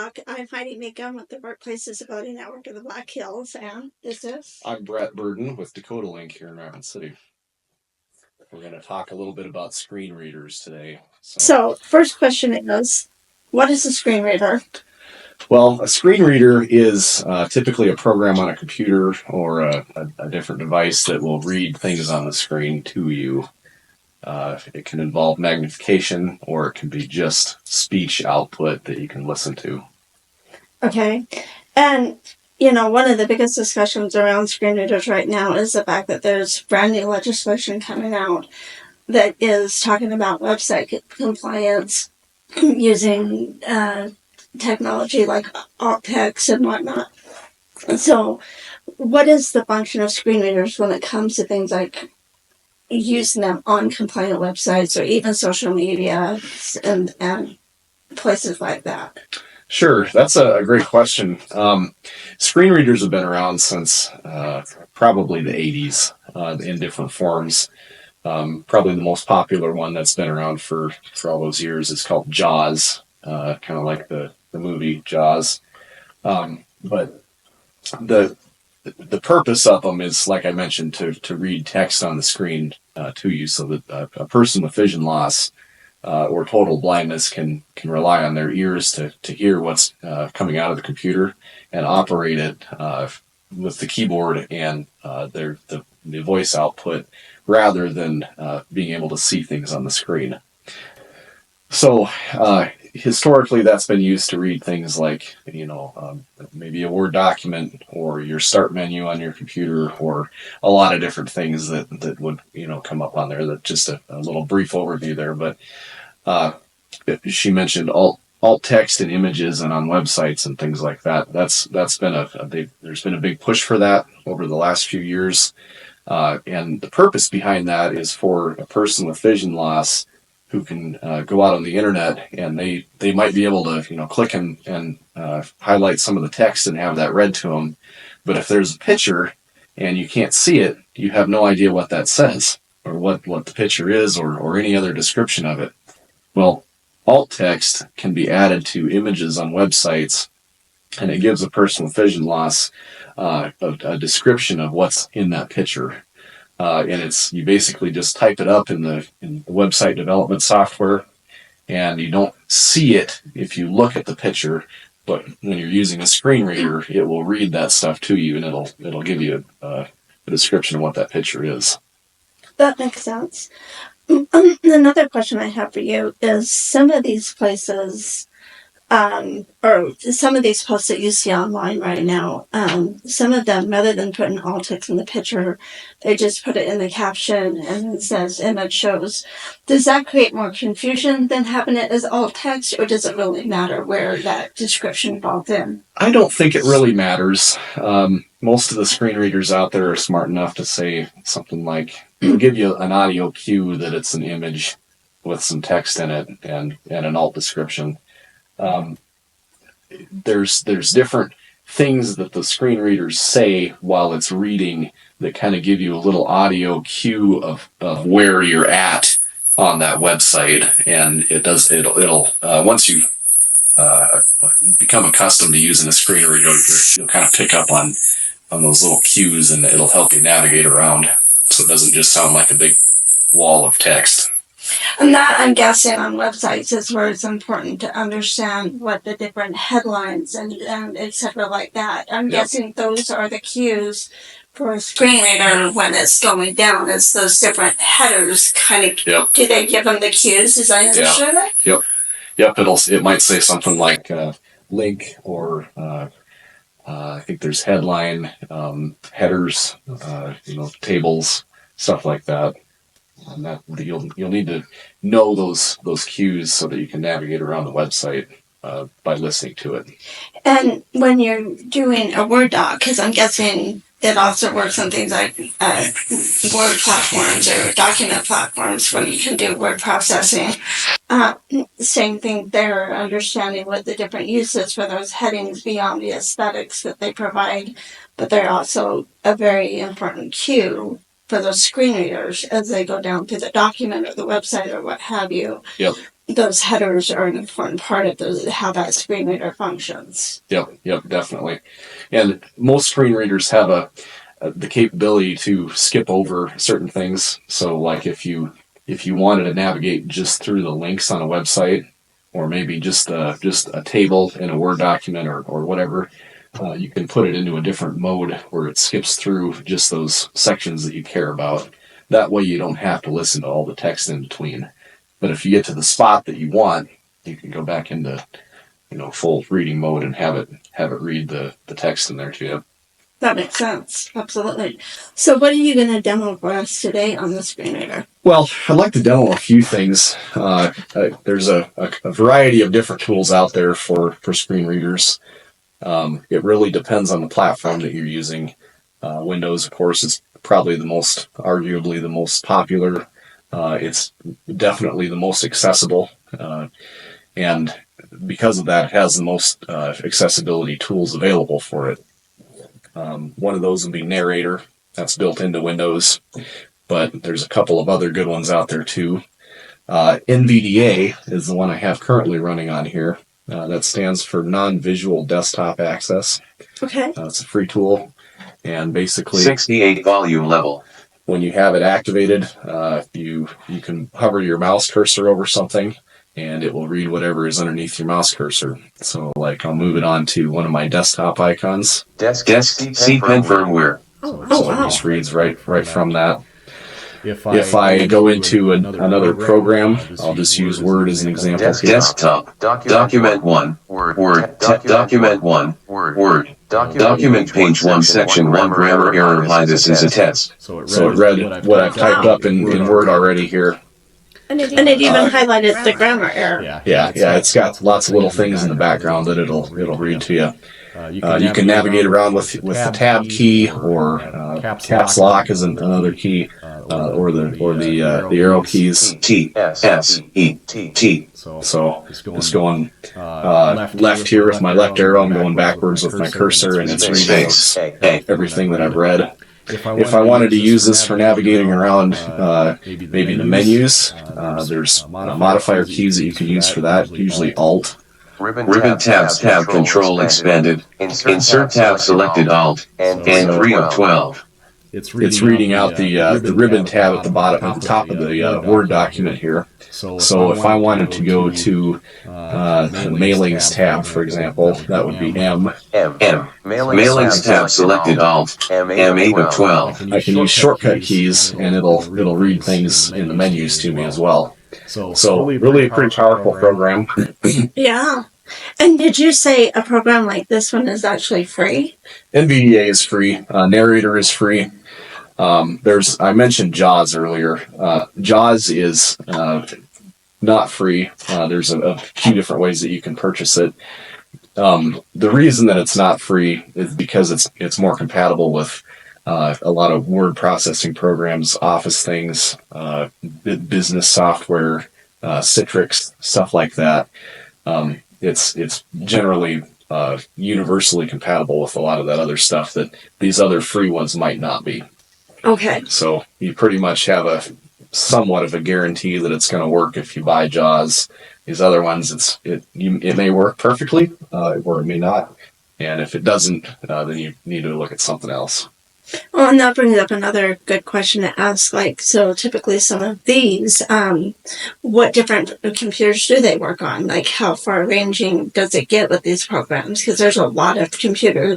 Talk. I'm Heidi Meekum with the Workplaces Voting Network of the Black Hills. And is this? I'm Brett Burden with Dakota Link here in Rapid City. We're going to talk a little bit about screen readers today. So first question is, what is a screen reader? Well, a screen reader is typically a program on a computer or a different device that will read things on the screen to you. It can involve magnification, or it can be just speech output that you can listen to. Okay. And, you know, one of the biggest discussions around screen readers right now is the fact that there's brand new legislation coming out that is talking about website compliance using technology like alt text and whatnot. So, what is the function of screen readers when it comes to things like using them on compliant websites or even social media and places like that? Sure, that's a great question. Screen readers have been around since probably the 80s in different forms. Probably the most popular one that's been around for all those years is called JAWS, kind of like the movie Jaws. But the purpose of them is, like I mentioned, to read text on the screen to you, so that a person with vision loss or total blindness can rely on their ears to hear what's coming out of the computer and operate it with the keyboard and the voice output, rather than being able to see things on the screen. So historically, that's been used to read things like, maybe a Word document or your start menu on your computer, or a lot of different things that would, come up on there. That just a little brief overview there. But she mentioned alt text and images and on websites and things like that. That's been there's been a big push for that over the last few years. And the purpose behind that is for a person with vision loss who can go out on the internet, and they might be able to click and highlight some of the text and have that read to them. But if there's a picture and you can't see it, you have no idea what that says or what the picture is or any other description of it. Well, alt text can be added to images on websites, and it gives a person with vision loss a description of what's in that picture. And you basically just type it up in the website development software, and you don't see it if you look at the picture. But when you're using a screen reader, it will read that stuff to you, and it'll give you a description of what that picture is. That makes sense. Another question I have for you is, some of these places, or some of these posts that you see online right now, some of them, rather than putting alt text in the picture, they just put it in the caption and it says image shows. Does that create more confusion than having it as alt text, or does it really matter where that description falls in? I don't think it really matters. Most of the screen readers out there are smart enough to say something like, they'll give you an audio cue that it's an image with some text in it and an alt description. There's different things that the screen readers say while it's reading that kind of give you a little audio cue of where you're at on that website, and it'll once you become accustomed to using a screen reader, you'll kind of pick up on those little cues, and it'll help you navigate around, so it doesn't just sound like a big wall of text. And that, I'm guessing, on websites is where it's important to understand what the different headlines and et cetera like that. I'm guessing those are the cues for a screen reader when it's going down. It's those different headers kind of. Do they give them the cues? As I understood it? Yep. It might say something like link, or I think there's headline, headers, tables, stuff like that. And that you'll need to know those cues so that you can navigate around the website by listening to it. And when you're doing a Word doc, because I'm guessing it also works on things like Word platforms or document platforms when you can do word processing. Same thing there, understanding what the different uses for those headings beyond the aesthetics that they provide, but they're also a very important cue for those screen readers as they go down to the document or the website or what have you. Yep. those headers are an important part of how that screen reader functions. Yep, definitely. And most screen readers have the capability to skip over certain things. So, like if you wanted to navigate just through the links on a website, or maybe just a table in a Word document or whatever, you can put it into a different mode where it skips through just those sections that you care about. That way, you don't have to listen to all the text in between. But if you get to the spot that you want, you can go back into full reading mode and have it read the text in there to you. That makes sense. Absolutely. So what are you going to demo for us today on the screen reader? Well, I'd like to demo a few things. There's a variety of different tools out there for screen readers. It really depends on the platform that you're using. Windows, of course, is probably arguably the most popular. It's definitely the most accessible. And because of that, it has the most accessibility tools available for it. One of those would be Narrator. That's built into Windows, but there's a couple of other good ones out there too. NVDA is the one I have currently running on here. That stands for Non-Visual Desktop Access. Okay. It's a free tool, and basically 68 volume level. When you have it activated, you can hover your mouse cursor over something, and it will read whatever is underneath your mouse cursor. So, like, I'll move it on to one of my desktop icons. Desk C-Pen firmware. Oh, So wow. it just reads right from that. If I go into another program, I'll just use Word as an example here. Desktop. Document 1. Word. Document 1. Word. Document page 1 section 1 grammar error. Apply this as a test. So it read what I've typed up in Word already here. And it even highlighted the grammar error. Yeah. It's got lots of little things in the background that it'll read to you. You can navigate around with the tab key, or caps lock is another key, or the arrow keys. T S E T. So just going left here with my left arrow, I'm going backwards with my cursor, and it's reading everything that I've read. If I wanted to use this for navigating around maybe the menus, there's modifier keys that you can use for that, usually Alt. Ribbon tabs tab control expanded. Insert tab selected Alt and 3 of 12. It's reading out the ribbon tab at the top of the Word document here. So if I wanted to go to the Mailings tab, for example, that would be M. Mailings tab selected Alt M8 of 12. I can use shortcut keys, and it'll read things in the menus to me as well. So really a pretty powerful program. Yeah. And did you say a program like this one is actually free? NVDA is free. Narrator is free. I mentioned JAWS earlier. JAWS is not free. There's a few different ways that you can purchase it. The reason that it's not free is because it's more compatible with a lot of word processing programs, Office things, business software, Citrix, stuff like that. It's generally universally compatible with a lot of that other stuff that these other free ones might not be. Okay. So you pretty much have somewhat of a guarantee that it's going to work if you buy JAWS. These other ones, it may work perfectly, or it may not. And if it doesn't, then you need to look at something else. Well, and that brings up another good question to ask. So typically some of these, what different computers do they work on? Like, how far ranging does it get with these programs? Because there's a lot of computer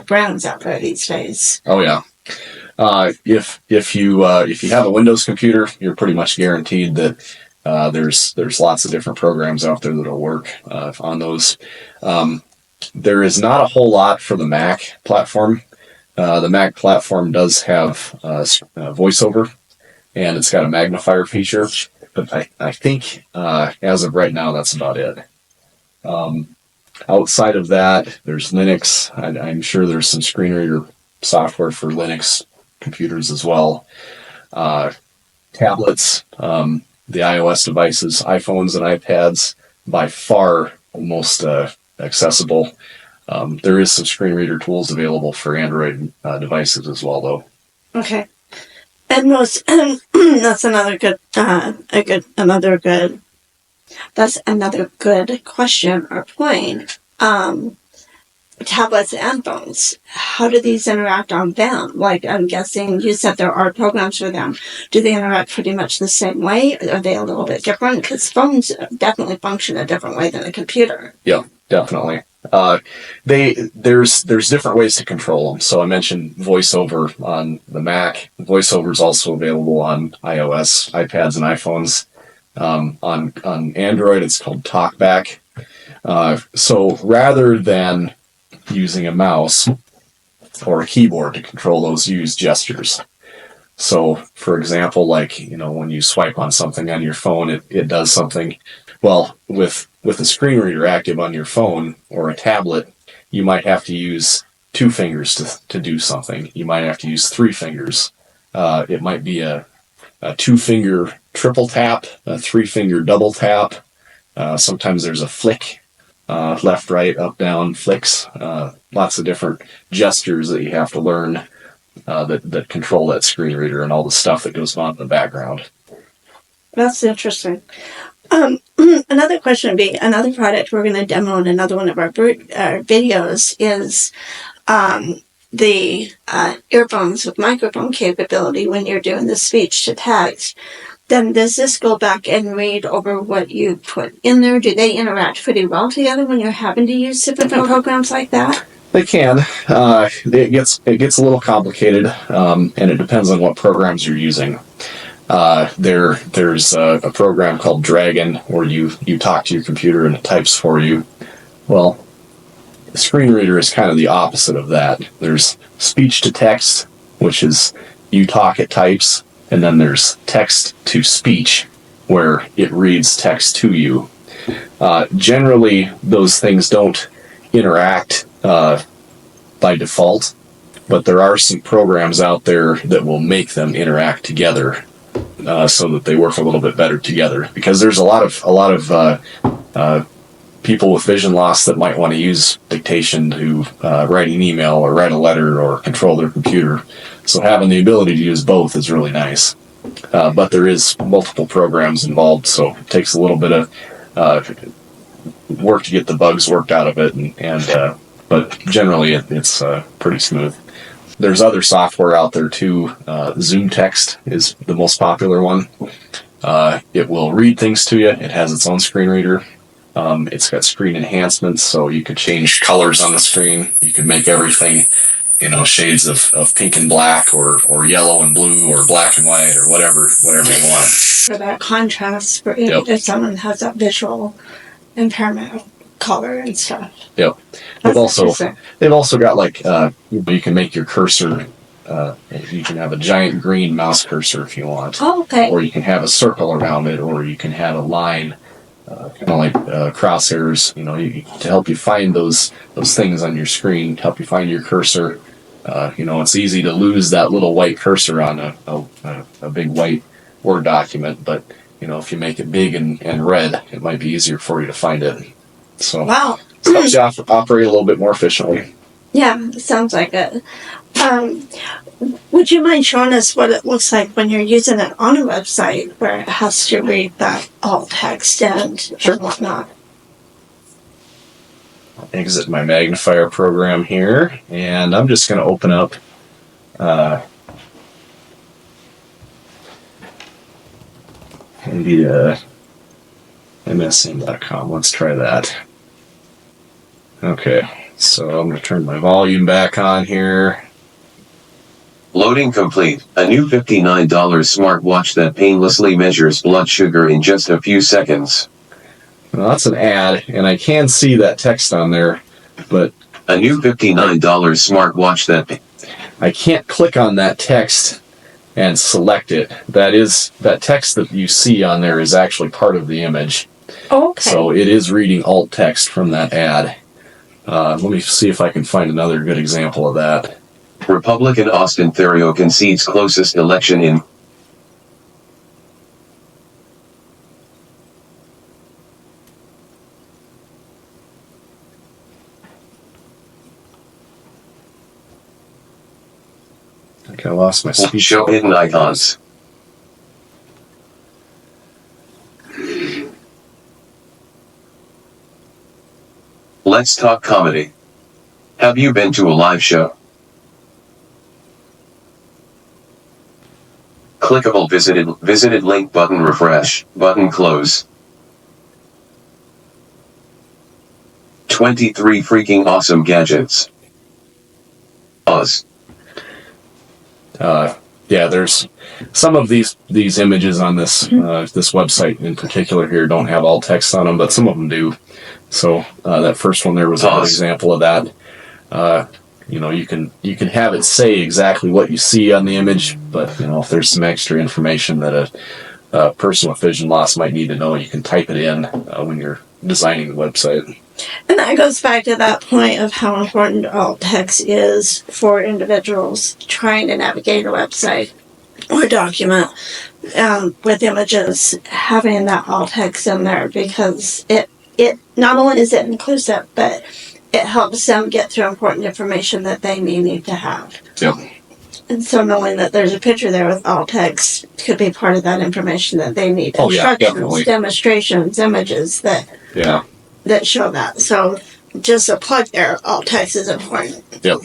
brands out there these days. Oh yeah. If you have a Windows computer, you're pretty much guaranteed that there's lots of different programs out there that'll work on those. There is not a whole lot for the Mac platform. The Mac platform does have VoiceOver, and it's got a magnifier feature, but I think as of right now, that's about it. Outside of that, there's Linux. I'm sure there's some screen reader software for Linux computers as well. Tablets, the iOS devices, iPhones and iPads, by far most accessible. There is some screen reader tools available for Android devices as well, though. Okay. And that's another good That's another good question or point. Tablets and phones, how do these interact on them? Like, I'm guessing you said there are programs for them. Do they interact pretty much the same way? Are they a little bit different? Because phones definitely function a different way than a computer. Yeah, definitely. There's different ways to control them. So I mentioned VoiceOver on the Mac. VoiceOver is also available on iOS, iPads, and iPhones. On Android, it's called TalkBack. So rather than using a mouse or a keyboard to control those, use gestures. So, for example, like, when you swipe on something on your phone, it does something. Well, with a screen reader active on your phone or a tablet, you might have to use 2 fingers to do something. You might have to use 3 fingers. It might be a 2-finger triple tap, a 3-finger double tap. Sometimes there's a flick. Left, right, up, down, flicks, lots of different gestures that you have to learn that control that screen reader and all the stuff that goes on in the background. That's interesting. Another question would be, another product we're going to demo in another one of our videos is the earphones with microphone capability when you're doing the speech to text. Then does this go back and read over what you put in there? Do they interact pretty well together when you're having to use different programs like that? They can. It gets a little complicated, and it depends on what programs you're using. There's a program called Dragon where you talk to your computer and it types for you. Well, the screen reader is kind of the opposite of that. There's speech to text, which is you talk, it types. And then there's text to speech, where it reads text to you. Generally, those things don't interact by default, but there are some programs out there that will make them interact together so that they work a little bit better together. Because there's a lot of people with vision loss that might want to use dictation to write an email or write a letter or control their computer. So having the ability to use both is really nice. But there is multiple programs involved, so it takes a little bit of work to get the bugs worked out of it. But generally it's pretty smooth. There's other software out there too. Zoom Text is the most popular one. It will read things to you. It has its own screen reader. It's got screen enhancements, so you could change colors on the screen. You can make everything, shades of pink and black, or yellow and blue, or black and white, or whatever you want. For that contrast, for Yep. if someone has that visual impairment of color and stuff. Yep. They've also got like you can make your cursor. You can have a giant green mouse cursor if you want. Oh, okay. Or you can have a circle around it, or you can have a line. Kind of like crosshairs, to help you find those things on your screen, help you find your cursor. It's easy to lose that little white cursor on a big white Word document, but if you make it big and red, it might be easier for you to find it. So wow, it helps you operate a little bit more efficiently. Yeah, sounds like it. Would you mind showing us what it looks like when you're using it on a website where it has to read that alt text and whatnot? Exit my magnifier program here, and I'm just going to open up maybe msn.com. Let's try that. Okay, so I'm going to turn my volume back on here. Loading complete. A new $59 smartwatch that painlessly measures blood sugar in just a few seconds. Well, that's an ad, and I can see that text on there, but a new $59 smartwatch that I can't click on that text and select it. That text that you see on there is actually part of the image. Okay. So it is reading alt text from that ad. Let me see if I can find another good example of that. Republican Austin Theriault concedes closest election in. I think I lost my speech. Show hidden icons. Let's talk comedy. Have you been to a live show? Clickable visited link button refresh, button close. 23 freaking awesome gadgets. Pause. Yeah, there's some of these images on this this website in particular here don't have alt text on them, but some of them do. So that first one there was a good example of that. You can have it say exactly what you see on the image, but if there's some extra information that a person with vision loss might need to know, you can type it in when you're designing the website. And that goes back to that point of how important alt text is for individuals trying to navigate a website or document with images, having that alt text in there, because it not only is it inclusive, but it helps them get through important information that they may need to have. Yep. And so knowing that there's a picture there with alt text could be part of that information that they need. Oh, yeah, Instructions, definitely. Demonstrations, images that show that. So just a plug there, alt text is important. Yep.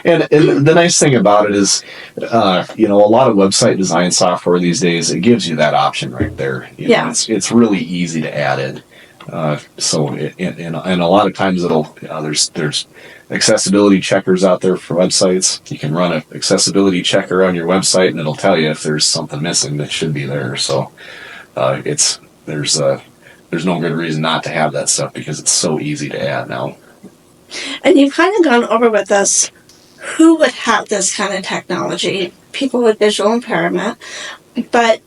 And the nice thing about it is, a lot of website design software these days, it gives you that option right there. It's really easy to add in. And a lot of times there's accessibility checkers out there for websites. You can run an accessibility checker on your website, and it'll tell you if there's something missing that should be there. So there's no good reason not to have that stuff because it's so easy to add now. And you've kind of gone over with us who would have this kind of technology. People with visual impairment, but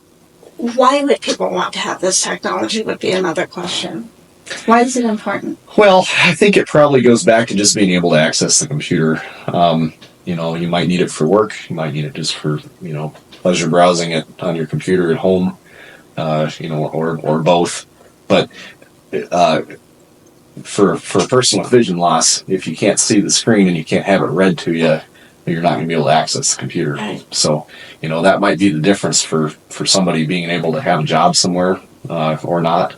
why would people want to have this technology would be another question. Why is it important? Well, I think it probably goes back to just being able to access the computer. You might need it for work. You might need it just for, pleasure browsing it on your computer at home, or both. But for a person with vision loss, if you can't see the screen and you can't have it read to you, you're not going to be able to access the computer. Right. So, that might be the difference for somebody being able to have a job somewhere or not.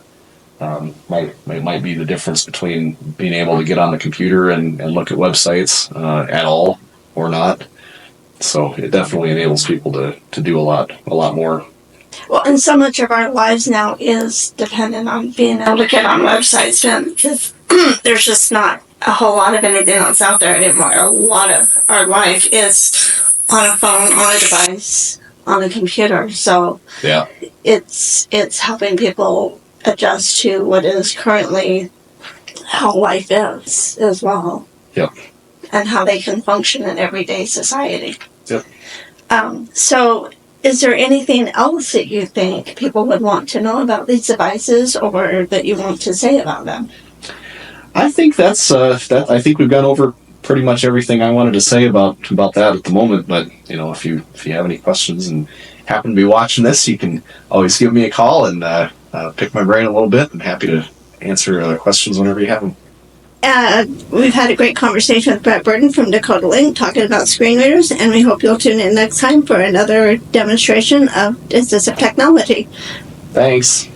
Might be the difference between being able to get on the computer and look at websites at all or not. So it definitely enables people to do a lot more. Well, and so much of our lives now is dependent on being able to get on websites, and because there's just not a whole lot of anything else out there anymore. A lot of our life is on a phone, on a device, on a computer. So yeah, it's helping people adjust to what is currently how life is as well. Yep. And how they can function in everyday society. Yep. So is there anything else that you think people would want to know about these devices or that you want to say about them? I think that's I think we've gone over pretty much everything I wanted to say about that at the moment. But if you have any questions and happen to be watching this, you can always give me a call and pick my brain a little bit. I'm happy to answer questions whenever you have them. We've had a great conversation with Brett Burton from Dakota Link talking about screen readers, and we hope you'll tune in next time for another demonstration of assistive technology. Thanks.